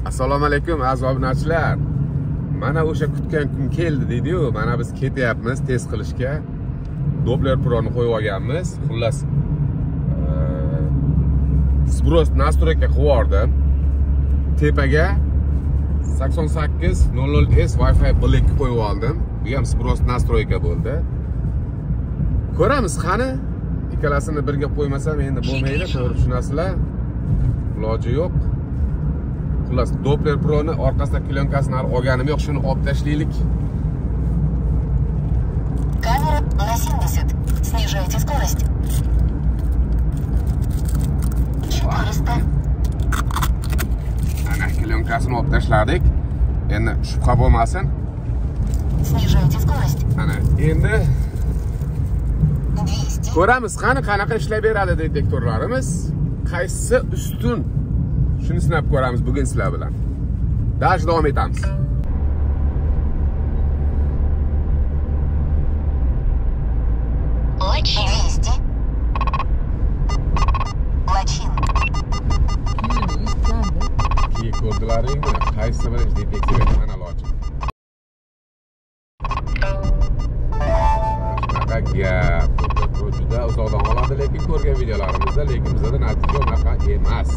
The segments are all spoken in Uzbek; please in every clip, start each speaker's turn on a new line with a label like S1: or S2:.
S1: Assalomu alaykum aziz obunachilar. Mana o'sha kutgan kun keldi deydi-yu. Mana biz ketyapmiz tez qilishga. Doppler Pro'ni qo'yib olganmiz. Xullas sbros настройка qilib yubordim. Tepaga 8800S Wi-Fi Black qo'yib oldim. Bu ham sbros настройка bo'ldi. Ko'ramiz qani. Ikkalasini birga qo'ymasam endi bo'lmaydi, to'g'ri tushunasizlar. Iloji yo'q. Xullas Doppler Pro'ni orqasida klyonkasini olganim yo'q, shuni olib tashlaylik.
S2: Камера на 70. Снижайте скорость. 400.
S1: Ana klyonkasini olib tashladik. Endi shubha bo'lmasin.
S2: Снижайте скорость.
S1: Ana endi
S2: 200.
S1: ko'ramiz qanaqa ishlab beradi detektorlarimiz. Qaysi ustun? Shuni sinab ko'ramiz bugun sizlar bilan. Dash davom etamiz.
S2: Лачин. 200. Лачин.
S1: Keyin ko'rdilaringmi? Qaysi birinchi detektor mana lochin. Shunaqa gap. Juda uzoqdan oladi, lekin ko'rgan videolarimizda, lekin bizda natija unaqa emas.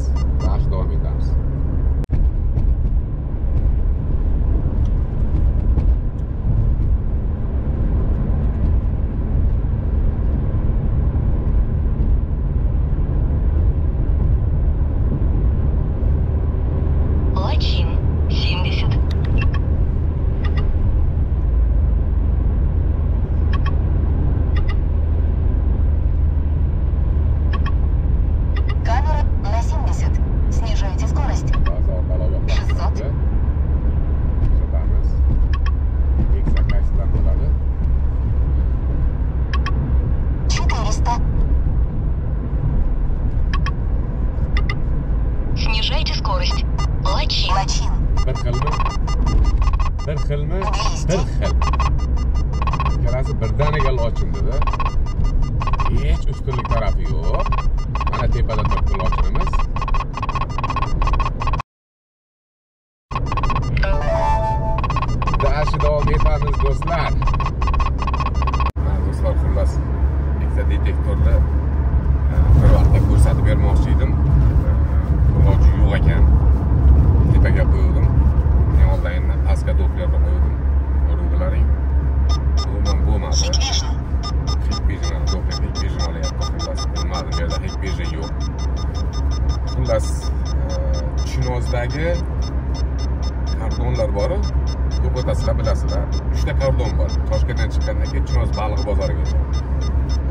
S1: Dash davom etamiz.
S2: Лачин. 70. Камера на 70. Снижайте скорость. 600.
S1: Kuzatamiz. Eksa qaysidan bo'ladi?
S2: 400. Снижайте скорость. Лачин. Лачин.
S1: Bir xilmi? Bir xilmi? Bir xil. Ikkalasi birdaniga lochin dedi. Hech ustunlik tarafi yo'q. Mana tepada turibdi lochinimiz. Dash davom etamiz do'stlar. Mana do'stlar, xullas ikkita detektorni bir vaqtda ko'rsatib bermoqchi edim. Iloji yo'q ekan. Tepaga qo'ydim. Neonlayni pastga Dopplerga qo'ydim. Ko'rdilaring. Umuman bo'lmadi.
S2: Hikvision.
S1: Hikvision, Doppler Hikvision olyapti. Xullas bilmadim, bu yerda Hikvision yo'q. Xullas Chinozdagi kardonlar bor-ku. Ko'p o'tasizlar, bilasizlar. 3 ta kardon bor. Toshkentdan chiqqandan keyin Chinoz baliq bozorigacha.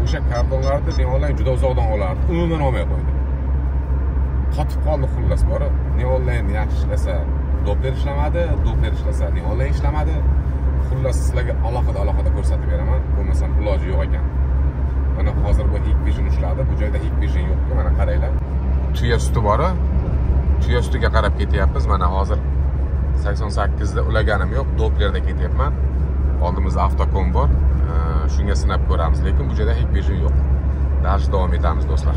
S1: O'sha kardonlarni Neonline juda uzoqdan olardi. Umuman olmay qo'ydi. Qotib qoldi xullas bor. Neonline yaxshi ishlasa, Doppler ishlamadi, Doppler ishlasa, Neonline ishlamadi. Xullas sizlarga alohida ko'rsatib beraman. Bo'lmasam iloji yo'q ekan. Mana hozir bu Hikvision ishladi. Bu joyda Hikvision yo'q. Mana qaranglar. Tuya suti bor. Tuya sutiga qarab ketyapmiz. Mana hozir 88 da ulaganim yo'q. Dopplerda ketyapman. Oldimizda avtokon bor. Shunga sinab ko'ramiz, lekin bu joyda Hikvision yo'q. Dash davom etamiz do'stlar.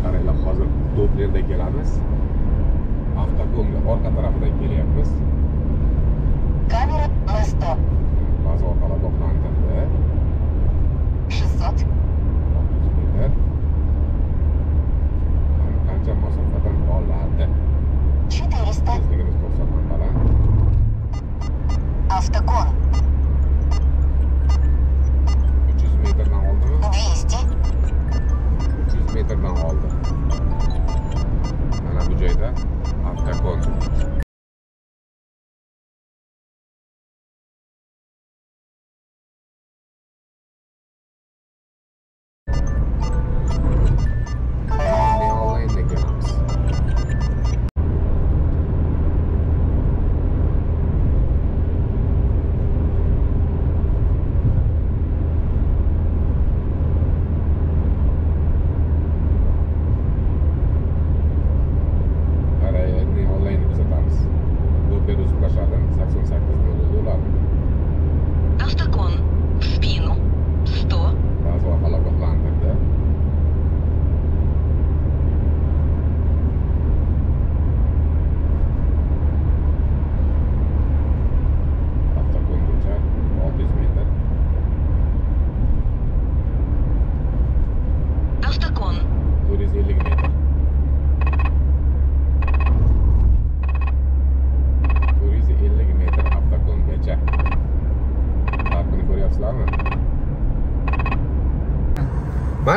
S1: Qaranglar, hozir Dopplerda kelamiz. Avtokonga orqa tarafidan kelyapmiz.
S2: Камера на 100.
S1: Baza orqali bog'lantirdi.
S2: 600.
S1: 600 metr. Qancha masofadan oladi?
S2: 400.
S1: Tezligimiz 90 dan baland.
S2: Автокон.
S1: 300 metrdan oldimi?
S2: 200.
S1: 300 metrdan oldi. Mana bu joyda avtokon. Neonline'ga kelamiz.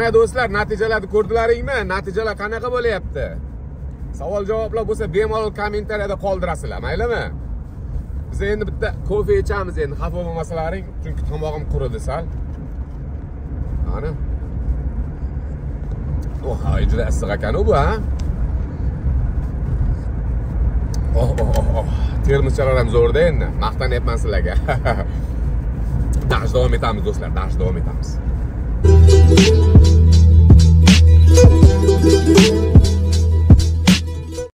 S1: Qani do'stlar, natijalarni ko'rdilaringmi? Natijalar qanaqa bo'lyapti? Savol-javoblar bo'lsa bemalol kommentariyada qoldirasizlar, maylimi? Biz endi bitta kofe ichamiz endi, xafa bo'lmasalaring, chunki tomog'im quridi sal. Qani. Oh, juda issiq ekan bu, ha? Oh. Termoschalar ham zo'rda endi. Maqtanyapman sizlarga. Dash davom etamiz do'stlar, dash davom etamiz.